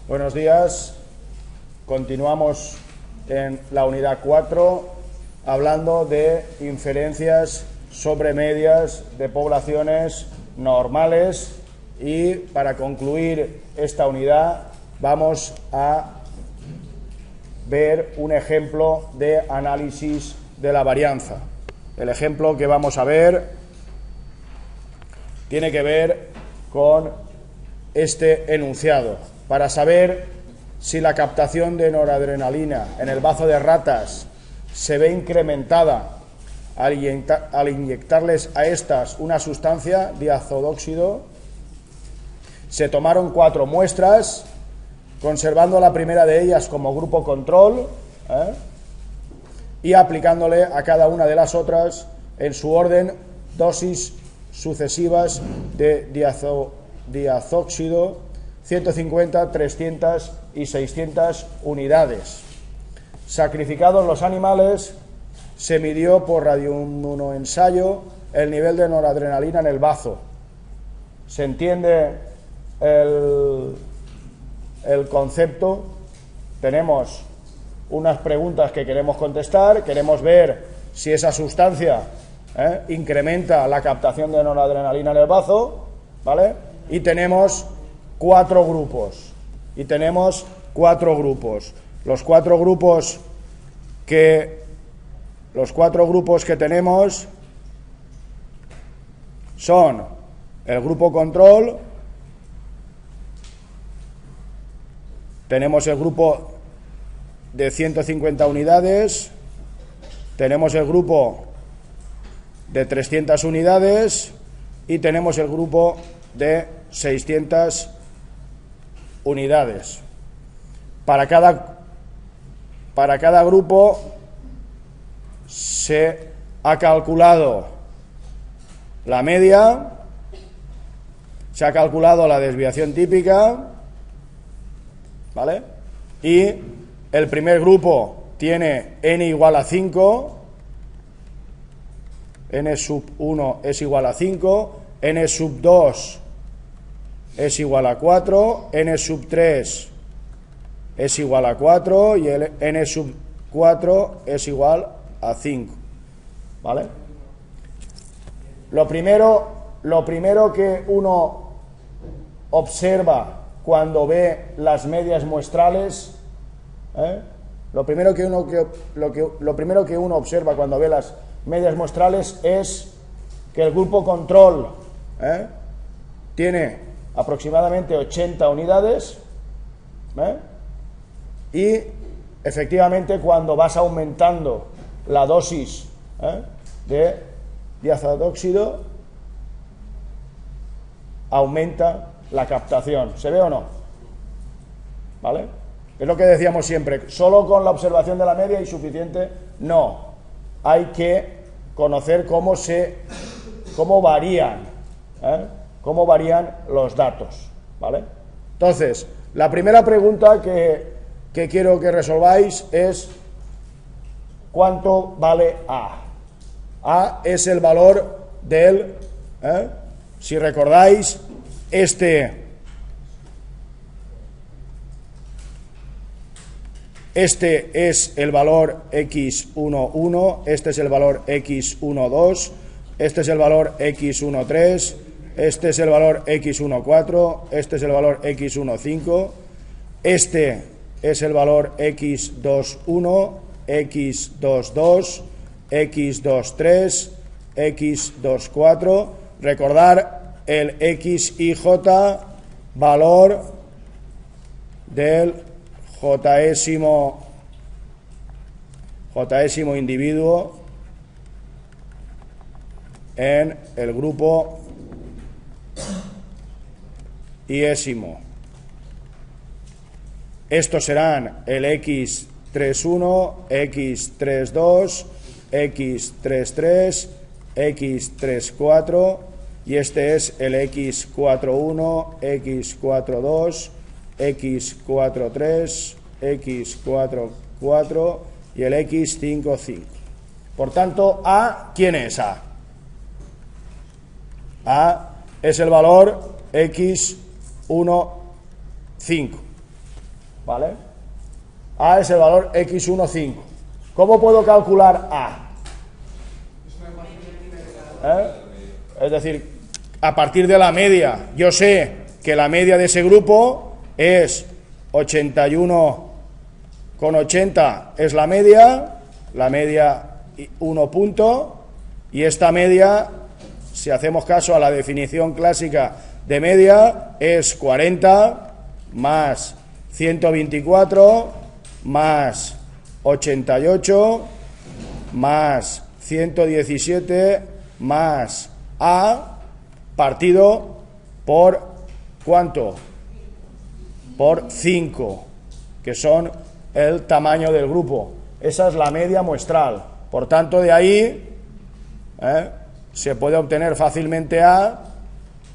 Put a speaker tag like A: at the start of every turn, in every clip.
A: Buenos días. Continuamos en la unidad 4 hablando de inferencias sobre medias de poblaciones normales y para concluir esta unidad vamos a ver un ejemplo de análisis de la varianza. El ejemplo que vamos a ver tiene que ver con este enunciado. Para saber si la captación de noradrenalina en el bazo de ratas se ve incrementada al inyectarles a estas una sustancia, diazodóxido, se tomaron 4 muestras, conservando la primera de ellas como grupo control, y aplicándole a cada una de las otras en su orden dosis sucesivas de diazóxido, 150, 300 y 600 unidades. Sacrificados los animales, se midió por radioinmunoensayo el nivel de noradrenalina en el bazo. ¿Se entiende el concepto? Tenemos unas preguntas que queremos contestar, queremos ver si esa sustancia incrementa la captación de noradrenalina en el bazo, ¿vale? Y tenemos 4 grupos. Los cuatro grupos que tenemos son el grupo control, tenemos el grupo de 150 unidades, tenemos el grupo de 300 unidades y tenemos el grupo de 600 unidades. Para cada grupo se ha calculado la media, se ha calculado la desviación típica, ¿vale? Y el primer grupo tiene n igual a 5, n sub 1 es igual a 5, n sub 2 es igual a 4, n sub 3 es igual a 4 y el n sub 4 es igual a 5, ¿vale? Lo primero que uno observa cuando ve las medias muestrales, lo primero que uno observa cuando ve las medias muestrales es que el grupo control tiene aproximadamente 80 unidades, y efectivamente cuando vas aumentando la dosis de diazodóxido aumenta la captación. ¿Se ve o no? ¿Vale? Es lo que decíamos siempre, solo con la observación de la media es suficiente. No, hay que conocer cómo varían los datos, ¿vale? Entonces, la primera pregunta que quiero que resolváis es ¿cuánto vale A? A es el valor del, si recordáis, este es el valor x11, este es el valor x12, este es el valor x13, este es el valor x14, este es el valor x15, este es el valor x21, x22, x23, x24. Recordar el x y j, valor del jésimo individuo en el grupo iésimo. Estos serán el x31, x32, x33, x34 y este es el x41, x42, x43, x44 y el x55. Por tanto, A, ¿quién es A? A es el valor x15, ¿vale? A es el valor x1, 5. ¿Cómo puedo calcular A? Es decir, a partir de la media, yo sé que la media de ese grupo es 81,80 es la media 1 punto, y esta media, si hacemos caso a la definición clásica de media, es 40 más 124 más 88 más 117 más A partido por ¿cuánto? Por 5, que son el tamaño del grupo. Esa es la media muestral. Por tanto, de ahí se puede obtener fácilmente A,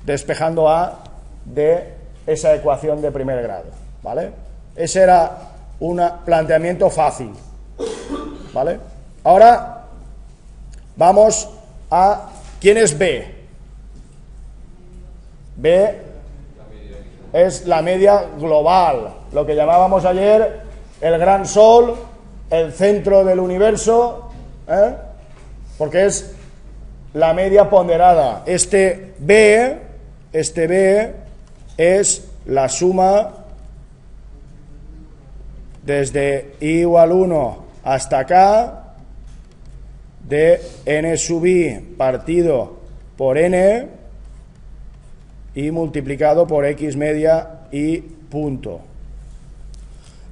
A: despejando A de esa ecuación de primer grado, ¿vale? Ese era un planteamiento fácil, ¿vale? Ahora vamos a ¿quién es B? B es la media global, lo que llamábamos ayer el gran sol, el centro del universo, porque es la media ponderada. Este B es la suma desde i igual 1 hasta acá de n sub i partido por n y multiplicado por x media y punto.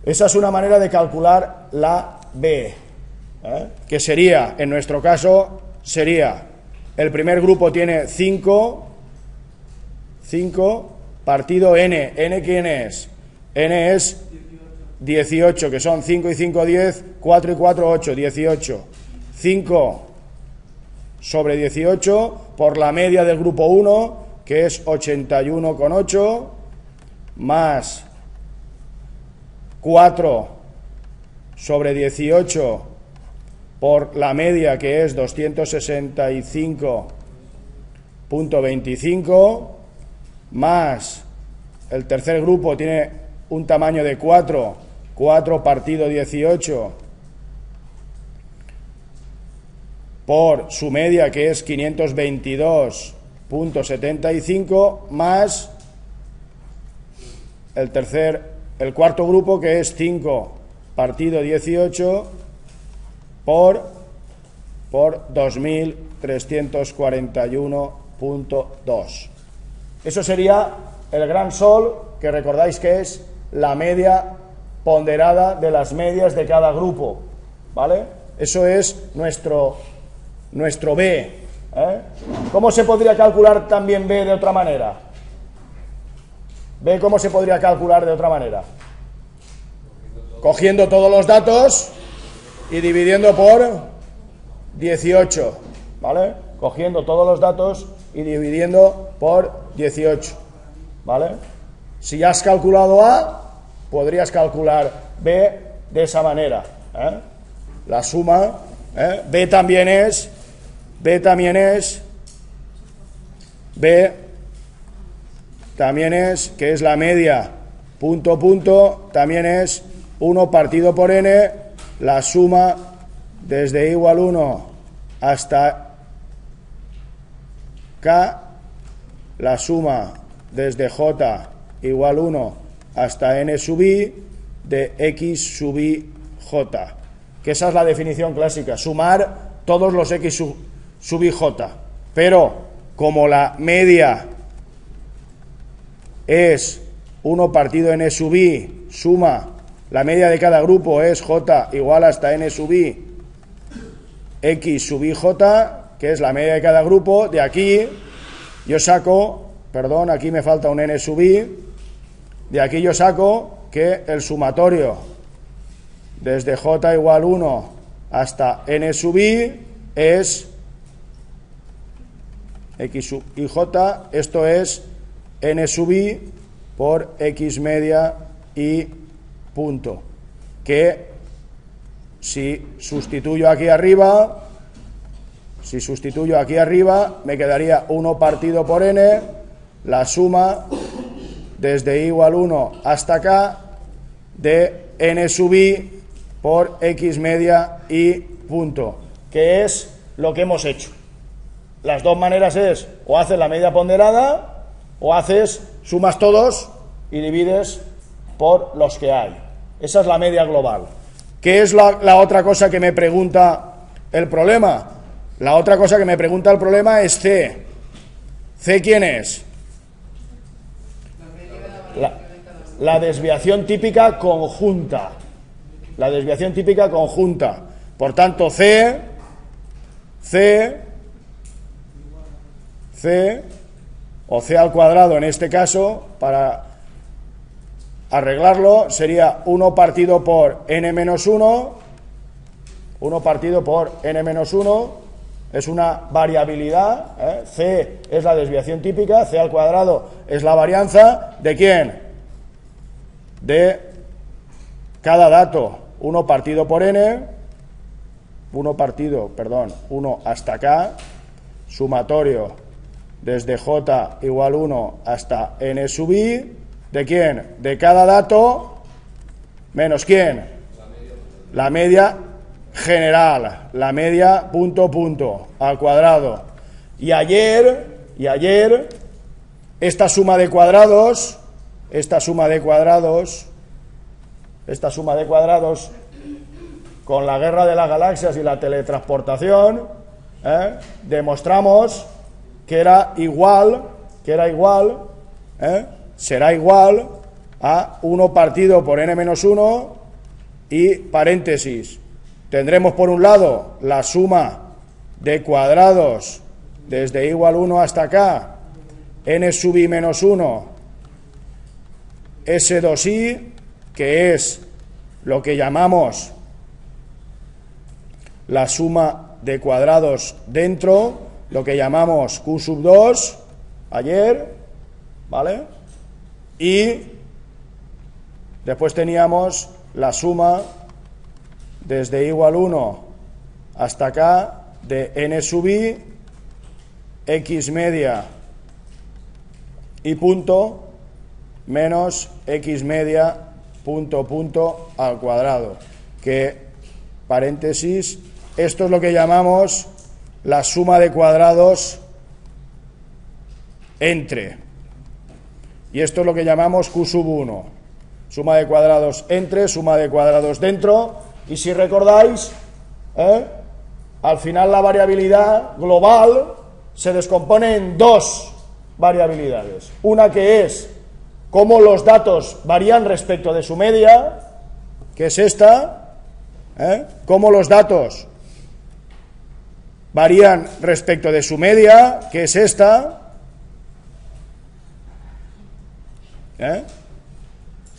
A: Esa es una manera de calcular la B, que sería, en nuestro caso, sería, el primer grupo tiene 5 partido n. ¿N quién es? N es 18, que son 5 y 5, 10, 4 y 4, 8, 18. 5 sobre 18 por la media del grupo 1, que es 81,8, más 4 sobre 18 por la media, que es 265,25, más el tercer grupo tiene un tamaño de 4 partido 18 por su media, que es 522,75, más el cuarto grupo, que es 5 partido 18 por 2341,2. Eso sería el gran sol, que recordáis que es la media ponderada de las medias de cada grupo, ¿vale? Eso es nuestro B. ¿Cómo se podría calcular también B de otra manera? ¿B cómo se podría calcular de otra manera? Cogiendo todos los datos y dividiendo por 18, ¿vale? Cogiendo todos los datos y dividiendo por 18, ¿vale? Si ya has calculado A, podrías calcular B de esa manera, La suma, B también es, que es la media, punto, también es 1 partido por n, la suma desde i igual 1 hasta k, la suma desde j igual 1 hasta n sub i de x sub i j, que esa es la definición clásica, sumar todos los x sub i j, pero como la media es 1 partido n sub i, suma, la media de cada grupo es j igual hasta n sub i, x sub i j, que es la media de cada grupo, de aquí yo saco, perdón, aquí me falta un n sub i, de aquí yo saco que el sumatorio desde j igual 1 hasta n sub i es x sub i j, esto es n sub i por x media y punto, que si sustituyo aquí arriba me quedaría 1 partido por n, la suma desde i igual 1 hasta acá de n sub i por x media y punto, que es lo que hemos hecho. Las dos maneras es, o haces la media ponderada, o haces, sumas todos y divides por los que hay. Esa es la media global. ¿Qué es la otra cosa que me pregunta el problema? La otra cosa que me pregunta el problema es C. ¿C quién es? La desviación típica conjunta. La desviación típica conjunta. Por tanto, C, o C al cuadrado en este caso, para arreglarlo, sería 1 partido por n menos 1, 1 partido por n menos 1, es una variabilidad, C es la desviación típica, C al cuadrado es la varianza, ¿de quién? De cada dato, 1 partido por n, 1 hasta k, sumatorio desde j igual 1 hasta n sub i, ¿de quién? De cada dato, menos ¿quién? La media general, la media punto al cuadrado. Y ayer, esta suma de cuadrados, con la guerra de las galaxias y la teletransportación, demostramos que será igual a 1 partido por n menos 1 y paréntesis. Tendremos por un lado la suma de cuadrados desde igual 1 hasta acá, n sub i menos 1, S2i, que es lo que llamamos la suma de cuadrados dentro, lo que llamamos Q sub 2, ayer, ¿vale? Y después teníamos la suma desde igual 1 hasta acá de n sub i, x media y punto, menos x media punto al cuadrado, que, paréntesis, esto es lo que llamamos la suma de cuadrados entre, y esto es lo que llamamos Q sub 1, suma de cuadrados entre, suma de cuadrados dentro, y si recordáis, al final la variabilidad global se descompone en dos variabilidades, una que es cómo los datos varían respecto de su media, que es esta, cómo los datos varían respecto de su media, que es esta,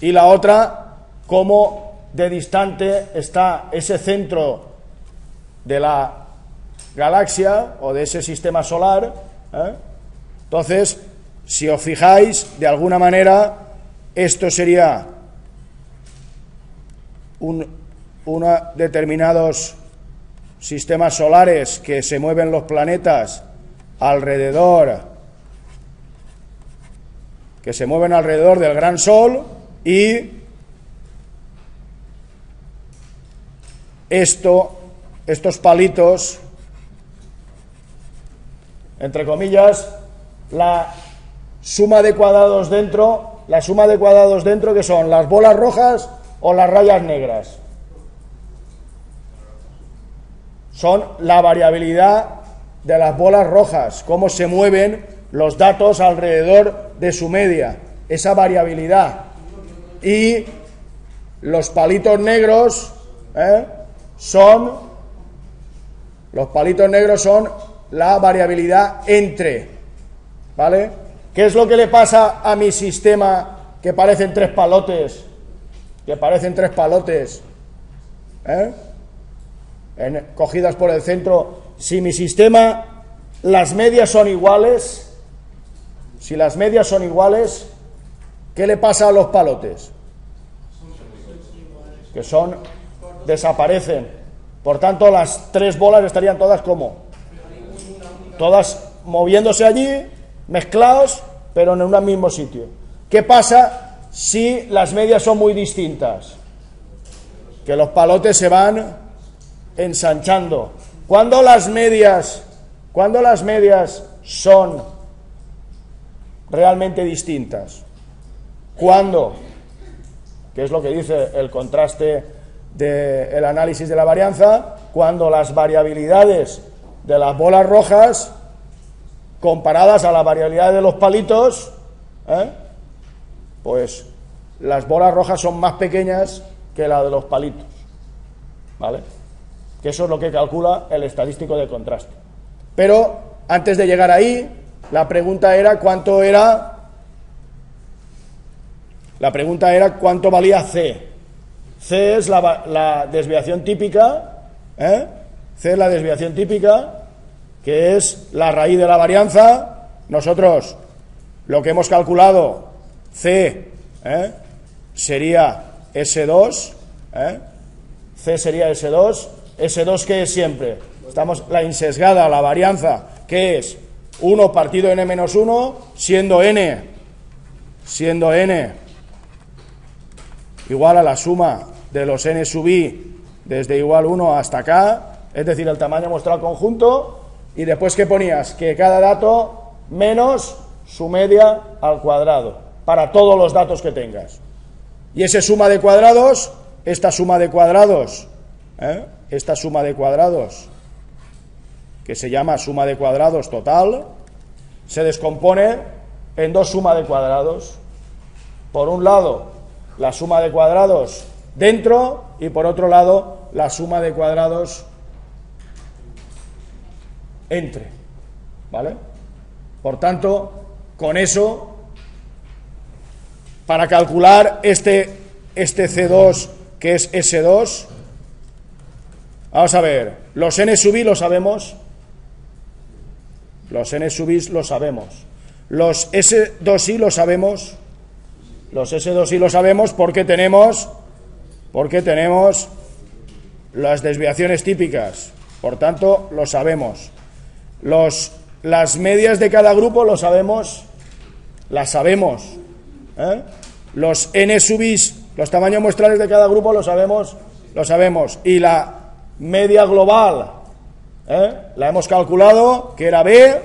A: y la otra, cómo de distante está ese centro de la galaxia o de ese sistema solar. Entonces, si os fijáis, de alguna manera, esto sería determinados sistemas solares que se mueven los planetas alrededor, del gran Sol, y estos palitos, entre comillas, la suma de cuadrados dentro, que son las bolas rojas o las rayas negras. Son la variabilidad de las bolas rojas, cómo se mueven los datos alrededor de su media, esa variabilidad. Y los palitos negros son la variabilidad entre, ¿vale? ¿Qué es lo que le pasa a mi sistema que parecen tres palotes? Cogidas por el centro. Si mi sistema, las medias son iguales, ¿qué le pasa a los palotes? Que desaparecen. Por tanto, las tres bolas estarían todas ¿cómo? Todas moviéndose allí, mezclados, pero en un mismo sitio. ¿Qué pasa si las medias son muy distintas, que los palotes se van ensanchando. ¿Cuándo las medias son realmente distintas? ¿Cuándo? Que es lo que dice el contraste del análisis de la varianza, cuando las variabilidades de las bolas rojas comparadas a la variabilidad de los palitos, pues las bolas rojas son más pequeñas que la de los palitos, ¿vale? Que eso es lo que calcula el estadístico de contraste. Pero antes de llegar ahí, la pregunta era cuánto valía C. C es la desviación típica, C es la desviación típica, que es la raíz de la varianza. Nosotros lo que hemos calculado, C, sería S2, C sería S2. S2, ¿qué es siempre? La insesgada, la varianza, ¿qué es? 1 partido n menos 1, siendo n igual a la suma de los n sub i desde igual 1 hasta acá, es decir, el tamaño muestral conjunto, y después, ¿qué ponías? Que cada dato menos su media al cuadrado, para todos los datos que tengas. Y esa suma de cuadrados, esta suma de cuadrados, que se llama suma de cuadrados total, se descompone en dos sumas de cuadrados. Por un lado, la suma de cuadrados dentro, y por otro lado, la suma de cuadrados entre, ¿vale? Por tanto, con eso, para calcular este C2, que es S2, vamos a ver, los n sub i lo sabemos, los n sub i lo sabemos, los S2i lo sabemos, los S2i lo sabemos porque tenemos las desviaciones típicas, por tanto lo sabemos. Las medias de cada grupo lo sabemos, las sabemos, los n sub i, los tamaños muestrales de cada grupo lo sabemos, y la media global, la hemos calculado, que era B,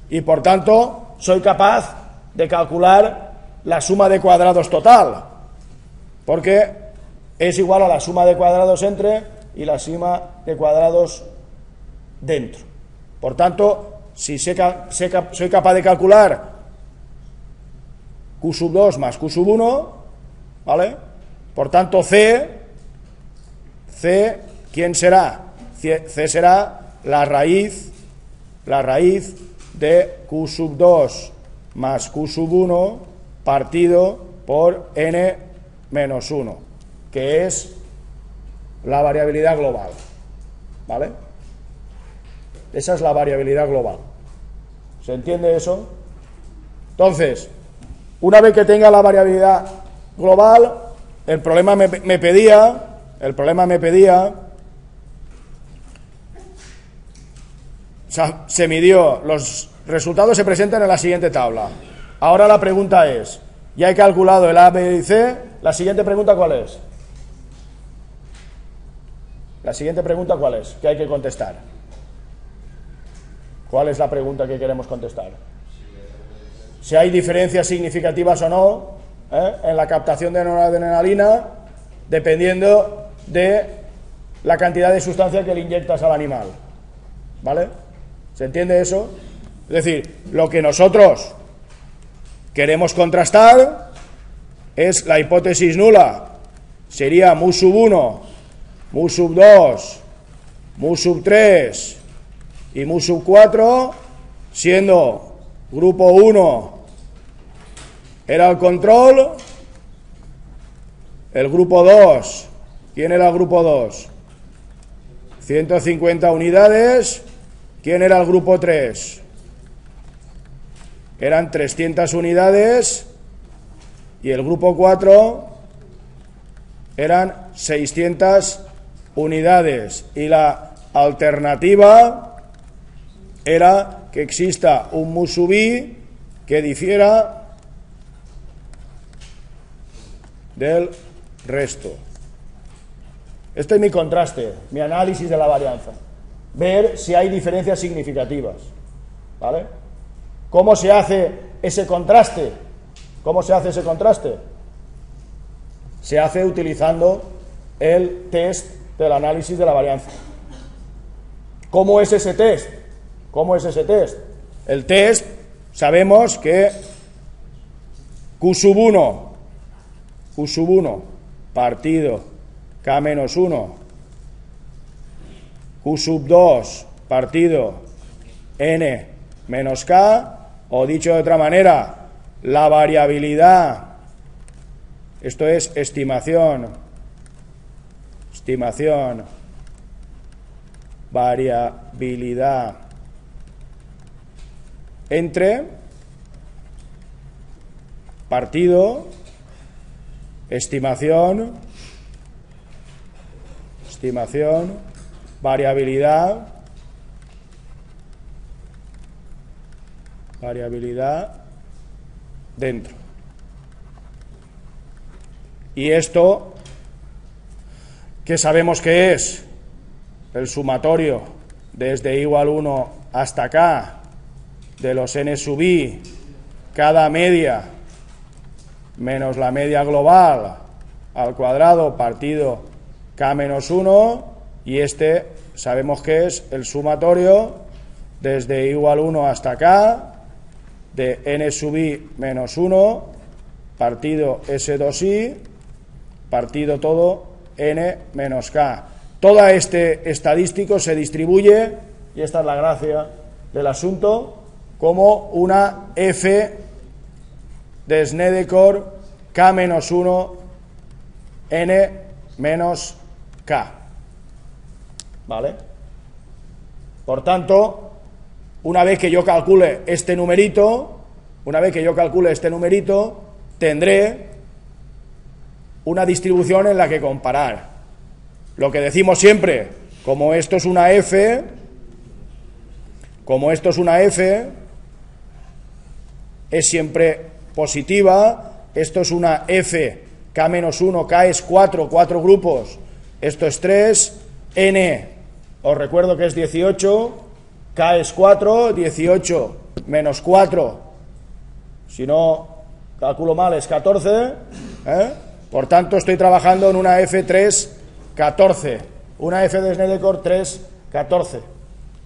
A: y por tanto soy capaz de calcular la suma de cuadrados total, porque es igual a la suma de cuadrados entre y la suma de cuadrados dentro. Por tanto, si soy capaz de calcular Q sub 2 más Q sub 1, ¿vale? Por tanto, C, ¿quién será? C será la raíz de Q sub 2 más Q sub 1 partido por n menos 1, que es la variabilidad global, ¿vale? Esa es la variabilidad global. ¿Se entiende eso? Entonces, una vez que tenga la variabilidad global, el problema me pedía, o sea, se midió, los resultados se presentan en la siguiente tabla. Ahora la pregunta es, ya he calculado el A, B y C, la siguiente pregunta ¿cuál es? La siguiente pregunta ¿cuál es? ¿Qué hay que contestar? ¿Cuál es la pregunta que queremos contestar? Si hay diferencias significativas o no en la captación de noradrenalina, dependiendo de la cantidad de sustancia que le inyectas al animal, ¿vale? ¿Se entiende eso? Es decir, lo que nosotros queremos contrastar es la hipótesis nula. Sería mu sub 1, mu sub 2, mu sub 3 y mu sub 4, siendo grupo 1 era el control, el grupo 2, ¿quién era el grupo 2? 150 unidades, ¿quién era el grupo 3? Eran 300 unidades, y el grupo 4 eran 600 unidades, y la alternativa era que exista un mu sub i que difiera del resto. Este es mi contraste, mi análisis de la varianza. Ver si hay diferencias significativas. ¿Vale? ¿Cómo se hace ese contraste? ¿Cómo se hace ese contraste? Se hace utilizando el test del análisis de la varianza. ¿Cómo es ese test? ¿Cómo es ese test? El test, sabemos que Q sub 1 partido K menos 1, Q sub 2 partido N menos K, o dicho de otra manera, la variabilidad, esto es estimación, variabilidad entre partido, estimación, variabilidad dentro. Y esto, que sabemos que es el sumatorio desde i igual 1 hasta k de los n sub i, cada media menos la media global al cuadrado partido k menos 1, y este sabemos que es el sumatorio desde i igual 1 hasta k de n sub i menos 1 partido S2i partido todo n menos k. Todo este estadístico se distribuye, y esta es la gracia del asunto, como una f de Snedeker k menos 1 n menos k. ¿Vale? Por tanto, una vez que yo calcule este numerito, tendré una distribución en la que comparar. Lo que decimos siempre, como esto es una f, es siempre positiva. Esto es una f, k menos 1, k es 4 grupos, esto es 3, n, os recuerdo que es 18, k es 4, 18 menos 4, si no calculo mal es 14, Por tanto estoy trabajando en una f3, 14, una f de Snedeker 3, 14.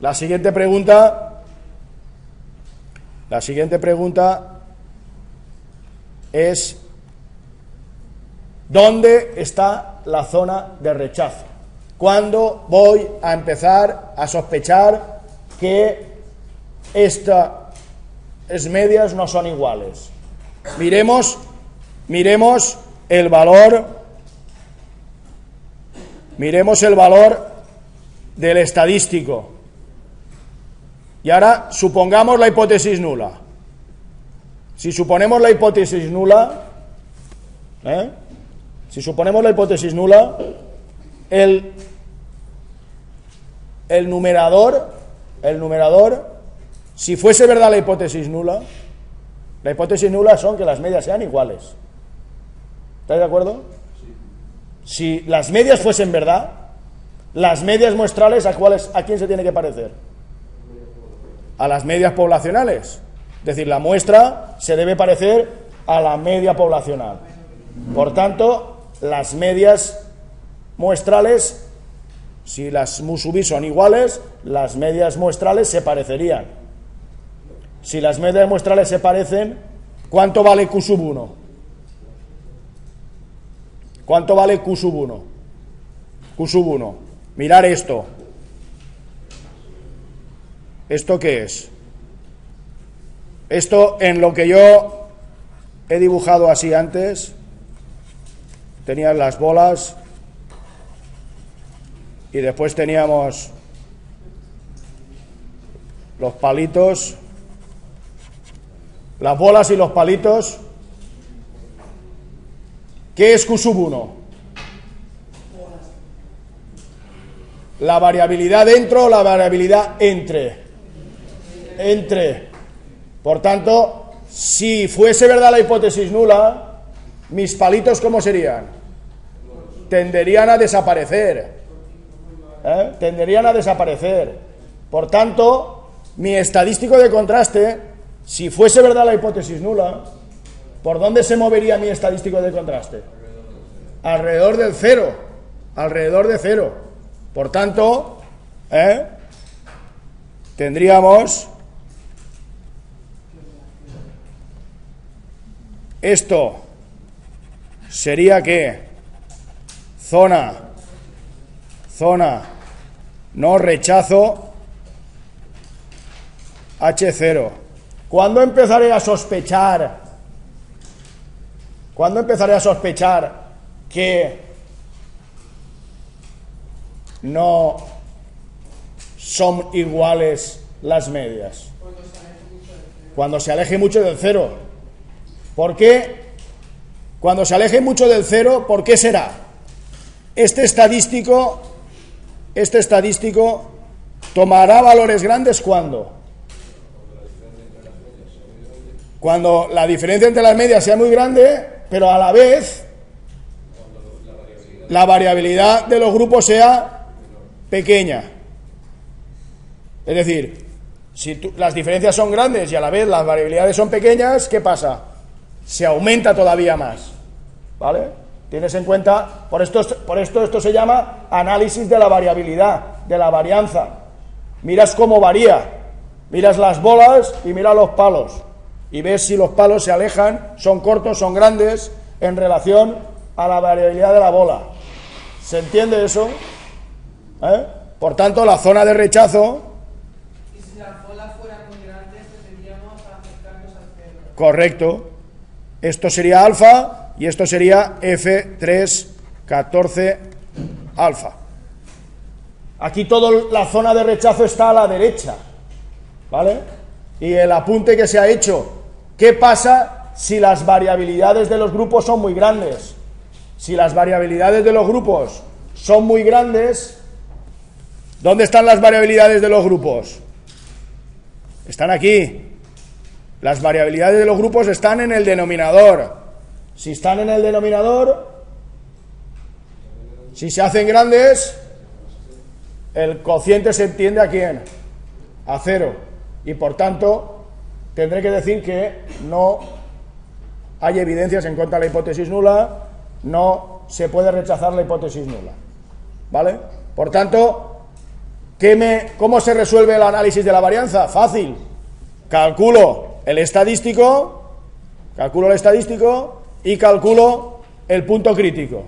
A: La siguiente pregunta es: ¿dónde está la zona de rechazo? ¿Cuándo voy a empezar a sospechar que estas medias no son iguales? Miremos el valor del estadístico. Y ahora supongamos la hipótesis nula. Si suponemos la hipótesis nula, el numerador, si fuese verdad la hipótesis nula son que las medias sean iguales. ¿Estáis de acuerdo? Si las medias fuesen verdad, las medias muestrales, ¿a quién se tiene que parecer? A las medias poblacionales. Es decir, la muestra se debe parecer a la media poblacional. Por tanto, las medias muestrales, si las mu sub i son iguales, las medias muestrales se parecerían. Si las medias muestrales se parecen, ¿cuánto vale Q sub 1? ¿Cuánto vale Q sub 1? Q sub 1. Mirar esto. ¿Esto qué es? Esto, en lo que yo he dibujado así antes, tenían las bolas y después teníamos los palitos, las bolas y los palitos. ¿Qué es Q sub 1? La variabilidad dentro o la variabilidad entre. Por tanto, si fuese verdad la hipótesis nula, mis palitos, ¿cómo serían? Tenderían a desaparecer. Tenderían a desaparecer. Por tanto, mi estadístico de contraste, si fuese verdad la hipótesis nula, ¿por dónde se movería mi estadístico de contraste? Alrededor del cero. Alrededor de cero. Por tanto, tendríamos esto sería que zona, no rechazo, H0. ¿Cuándo empezaré a sospechar? ¿Cuándo empezaré a sospechar que no son iguales las medias? Cuando se aleje mucho del cero. ¿Por qué? Cuando se aleje mucho del cero, ¿por qué será? Este estadístico tomará valores grandes ¿cuándo? Cuando la diferencia entre las medias sea muy grande, pero a la vez la variabilidad de los grupos sea pequeña. Es decir, si las diferencias son grandes y a la vez las variabilidades son pequeñas, ¿qué pasa? Se aumenta todavía más. ¿Vale? Tienes en cuenta, por esto esto se llama análisis de la variabilidad, de la varianza. Miras cómo varía, miras las bolas y miras los palos, y ves si los palos se alejan, son cortos, son grandes, en relación a la variabilidad de la bola. ¿Se entiende eso? Por tanto, la zona de rechazo...
B: ¿Y si las bolas fueran muy grandes, tendríamos acercarnos al cero?
A: Correcto. Esto sería alfa... y esto sería F314 alfa. Aquí toda la zona de rechazo está a la derecha, ¿vale? Y el apunte que se ha hecho, ¿qué pasa si las variabilidades de los grupos son muy grandes? Si las variabilidades de los grupos son muy grandes, ¿dónde están las variabilidades de los grupos? Están aquí. Las variabilidades de los grupos están en el denominador. Si están en el denominador, si se hacen grandes, el cociente se entiende a ¿quién? A cero. Y por tanto, tendré que decir que no hay evidencias en contra de la hipótesis nula, no se puede rechazar la hipótesis nula. ¿Vale? Por tanto, ¿cómo se resuelve el análisis de la varianza? Fácil. Calculo el estadístico y calculo el punto crítico,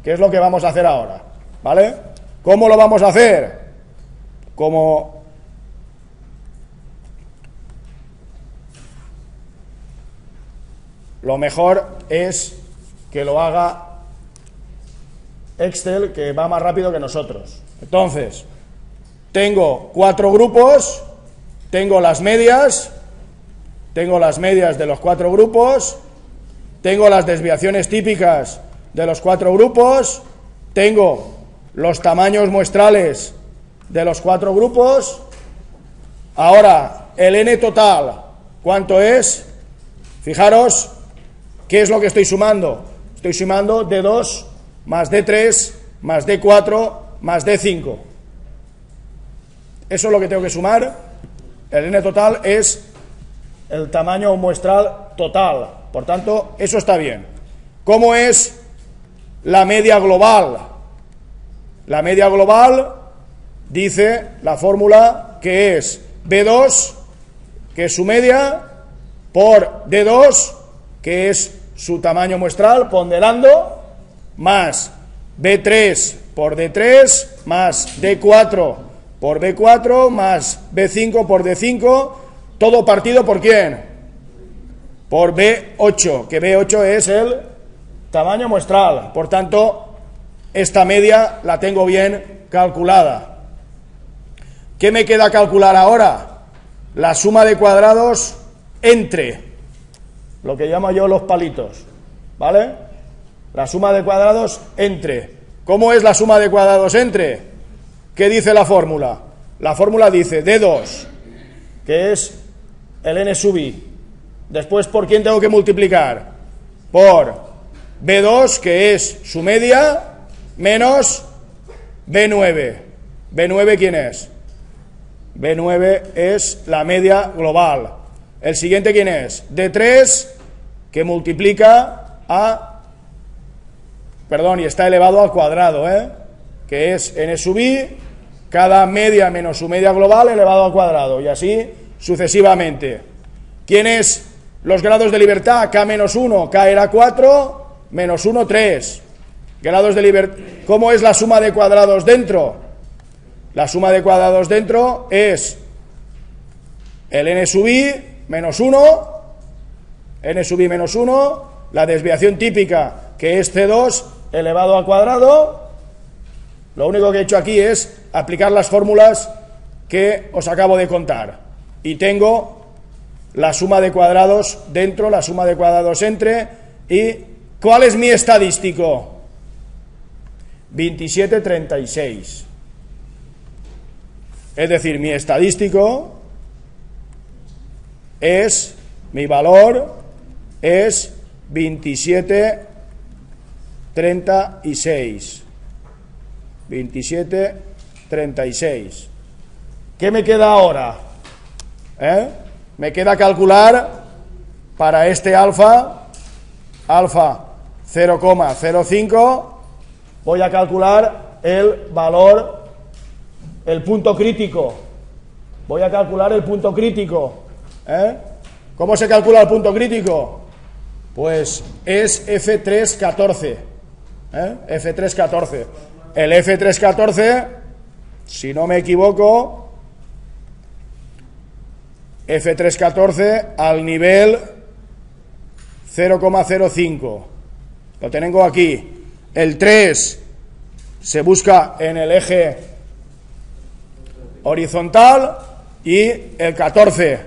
A: que es lo que vamos a hacer ahora, ¿vale? ¿Cómo lo vamos a hacer? Como lo mejor es que lo haga Excel, que va más rápido que nosotros. Entonces, tengo 4 grupos, tengo las medias de los 4 grupos, tengo las desviaciones típicas de los 4 grupos, tengo los tamaños muestrales de los 4 grupos. Ahora, el n total, ¿cuánto es? Fijaros, ¿qué es lo que estoy sumando? Estoy sumando D2 más D3 más D4 más D5. Eso es lo que tengo que sumar. El n total es el tamaño muestral total. Por tanto, eso está bien. ¿Cómo es la media global? La media global dice la fórmula que es B2, que es su media, por D2, que es su tamaño muestral, ponderando, más B3 por D3, más D4 por B4, más B5 por D5, todo partido ¿por quién? Por B8, que B8 es el tamaño muestral. Por tanto, esta media la tengo bien calculada. ¿Qué me queda calcular ahora? La suma de cuadrados entre lo que llamo yo los palitos, ¿vale? La suma de cuadrados entre. ¿Cómo es la suma de cuadrados entre? ¿Qué dice la fórmula? La fórmula dice D2, que es el n sub i. Después, ¿por quién tengo que multiplicar? Por B2, que es su media, menos B9. ¿B9 quién es? B9 es la media global. ¿El siguiente quién es? D3, que multiplica a... Perdón, y está elevado al cuadrado, que es n sub i, cada media menos su media global elevado al cuadrado, y así sucesivamente. ¿Quién es los grados de libertad? K menos 1, K era 4, menos 1, 3. Grados de libertad. ¿Cómo es la suma de cuadrados dentro? La suma de cuadrados dentro es el n sub i menos 1, n sub i menos 1, la desviación típica, que es C2 elevado al cuadrado. Lo único que he hecho aquí es aplicar las fórmulas que os acabo de contar. Y tengo la suma de cuadrados dentro, la suma de cuadrados entre. ¿Y cuál es mi estadístico? 27,36. Es decir, mi estadístico es, mi valor es 27,36. 27,36. ¿Qué me queda ahora? Me queda calcular para este alfa 0,05, voy a calcular el valor, el punto crítico. Voy a calcular el punto crítico. ¿Cómo se calcula el punto crítico? Pues es F314. F314. El F314, si no me equivoco, F314 al nivel 0,05. Lo tengo aquí. El 3 se busca en el eje horizontal y el 14,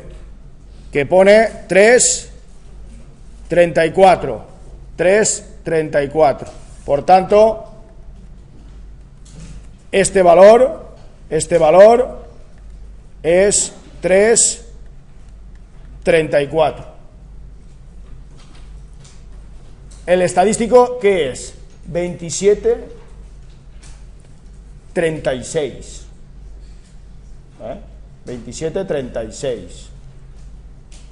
A: que pone 3,34. 3,34. Por tanto, este valor es 3,34. El estadístico, ¿qué es? 27,36. 27,36.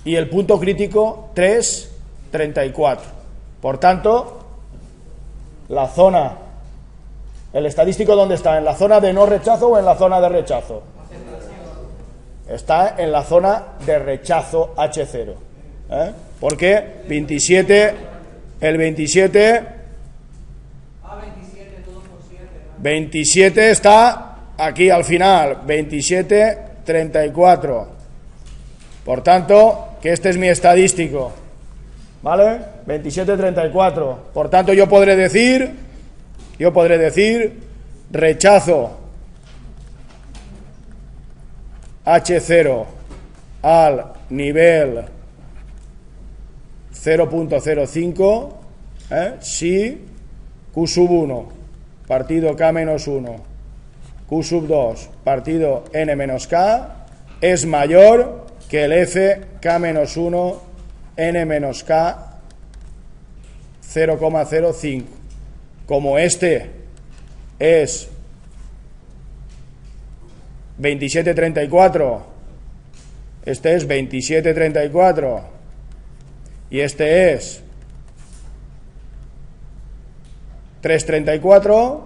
A: Y el punto crítico, 3,34. Por tanto, la zona, el estadístico, ¿dónde está? ¿En la zona de no rechazo o en la zona de rechazo? Está en la zona de rechazo H0. Porque el 27 está aquí al final, 27,34. Por tanto, que este es mi estadístico, ¿vale? 27,34. Por tanto, yo podré decir rechazo H0 al nivel 0,05, si Q sub 1 partido K menos 1, Q sub 2 partido N menos K es mayor que el F K menos 1 N menos K 0,05. Como este es 27,34, este es 27,34 y este es 3,34,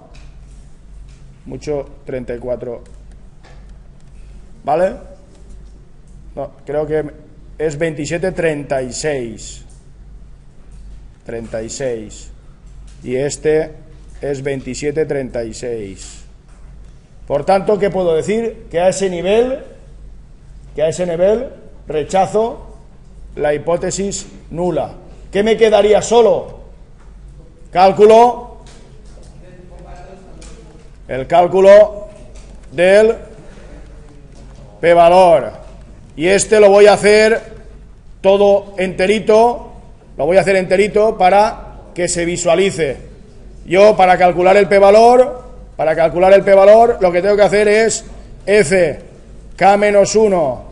A: mucho 34, ¿vale? No, creo que es 27,36, 36, y este es 27,36. Por tanto, ¿qué puedo decir? Que a ese nivel rechazo la hipótesis nula. ¿Qué me quedaría solo? El cálculo del p-valor. Y este lo voy a hacer todo enterito, para que se visualice. Yo, para calcular el p-valor, lo que tengo que hacer es F K menos 1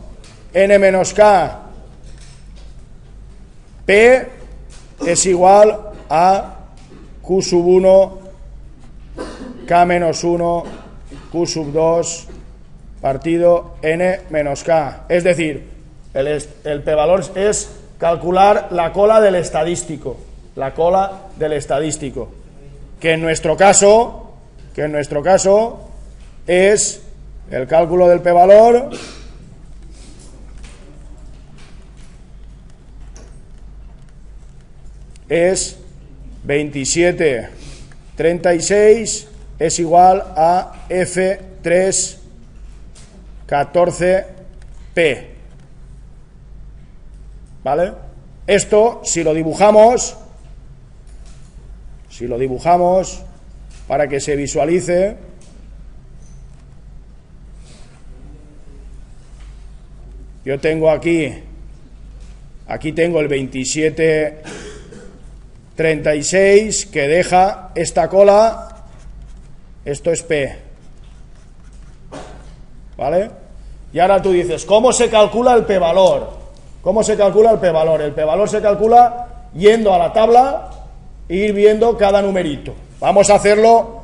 A: N menos K P es igual a Q sub 1, K menos 1, Q sub 2, partido N menos K. Es decir, el p-valor es calcular la cola del estadístico. La cola del estadístico. Que en nuestro caso es el cálculo del p-valor es 27,36 es igual a F3,14P. ¿Vale? Esto, si lo dibujamos para que se visualice, yo tengo aquí tengo el 27,36 que deja esta cola, esto es P, ¿vale? Y ahora tú dices, ¿cómo se calcula el p-valor? ¿Cómo se calcula el p-valor? El p-valor se calcula yendo a la tabla e ir viendo cada numerito. Vamos a hacerlo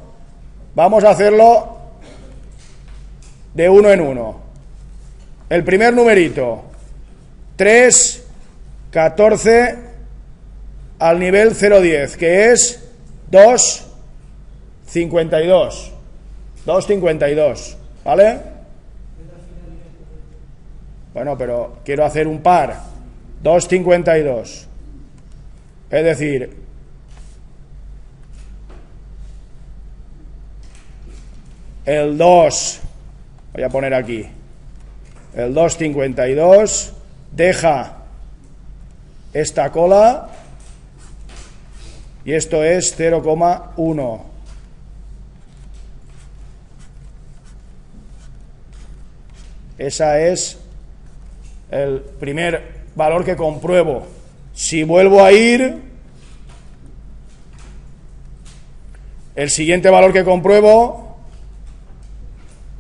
A: de uno en uno. El primer numerito, 3,14 al nivel 0,10, que es 2,52. 2,52, ¿vale? Bueno, pero quiero hacer un par. 2,52. Es decir, el 2, voy a poner aquí, el 2,52 deja esta cola y esto es 0,1. Esa es el primer valor que compruebo. Si vuelvo a ir, el siguiente valor que compruebo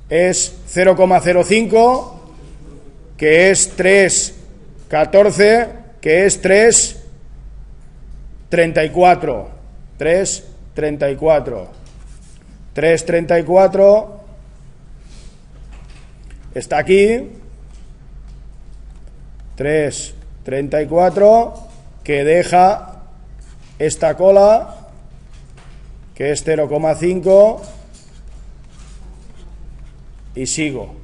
A: es 0,05, que es 3,14, que es 3,34. 3,34. 3,34 está aquí. 3,34 que deja esta cola, que es 0,5, y sigo.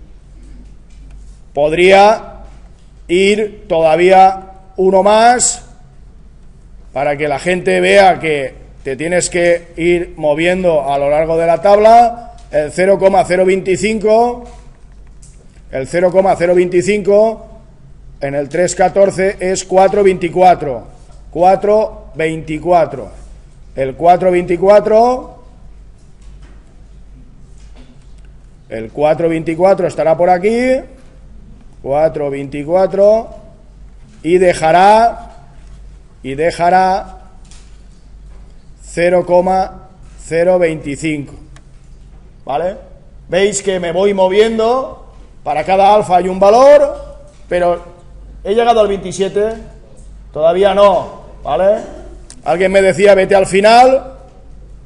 A: Podría ir todavía uno más para que la gente vea que te tienes que ir moviendo a lo largo de la tabla. El 0,025, el 0,025 en el 3,14 es 4,24. 4,24. El 4,24 estará por aquí. 4,24 y dejará 0,025. ¿Vale? Veis que me voy moviendo, para cada alfa hay un valor, pero he llegado al 27, todavía no, ¿vale? Alguien me decía, vete al final,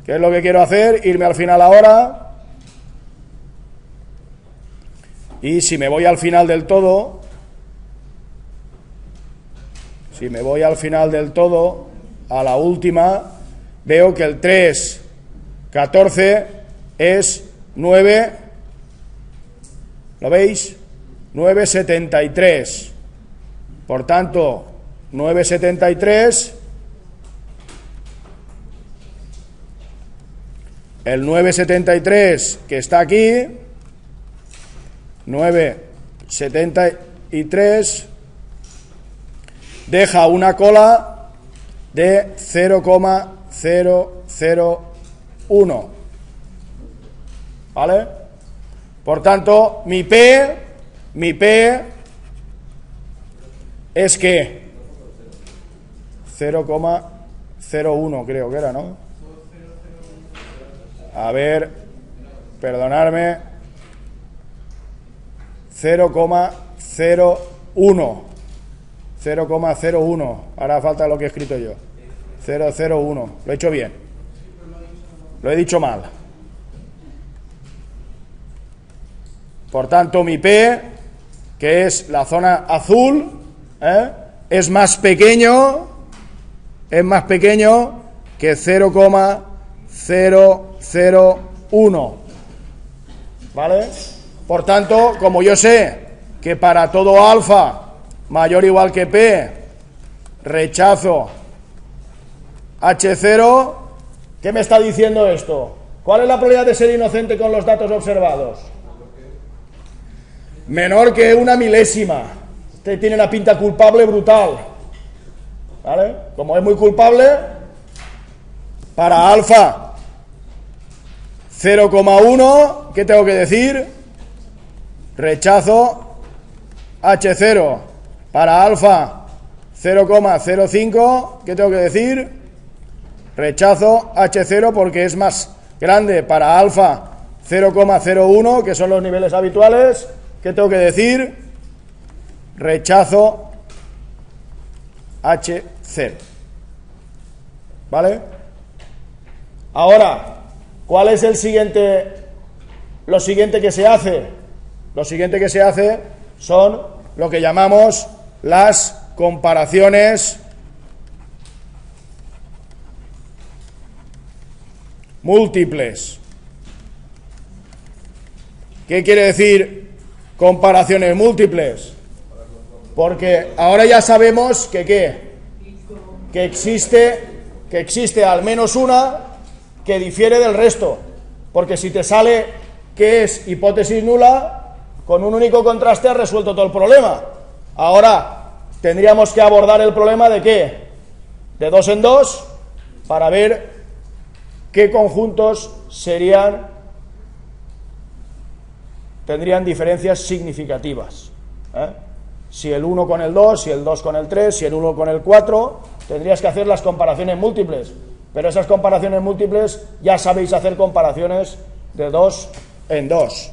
A: que es lo que quiero hacer, irme al final ahora. Y si me voy al final del todo, a la última, veo que el 3,14 es 9, ¿lo veis? 9,73. Por tanto, 9,73, el 9,73 que está aquí, 9,73, deja una cola de 0,001. ¿Vale? Por tanto, mi P es que 0,01 creo que era, ¿no? A ver, perdonadme. 0,01. 0,01. Ahora falta lo que he escrito yo. 0,01. Lo he hecho bien. Lo he dicho mal. Por tanto, mi P, que es la zona azul, es más pequeño que 0,001. ¿Vale? Por tanto, como yo sé que para todo alfa mayor o igual que P, rechazo H0, ¿qué me está diciendo esto? ¿Cuál es la probabilidad de ser inocente con los datos observados? Menor que una milésima. Este tiene una pinta culpable brutal. ¿Vale? Como es muy culpable, para alfa 0,1, ¿qué tengo que decir? Rechazo H0. Para alfa 0,05, ¿qué tengo que decir? Rechazo H0 porque es más grande. Para alfa 0,01, que son los niveles habituales, ¿qué tengo que decir? Rechazo H0. ¿Vale? Ahora, ¿cuál es lo siguiente que se hace? Lo siguiente que se hace son lo que llamamos las comparaciones múltiples. ¿Qué quiere decir comparaciones múltiples? Porque ahora ya sabemos que existe al menos una que difiere del resto. Porque si te sale que es hipótesis nula, con un único contraste has resuelto todo el problema. Ahora tendríamos que abordar el problema de ¿qué? De 2 en 2 para ver qué conjuntos tendrían diferencias significativas. Si el 1 con el 2, si el 2 con el 3, si el 1 con el 4, tendrías que hacer las comparaciones múltiples. Pero esas comparaciones múltiples ya sabéis hacer comparaciones de 2 en 2.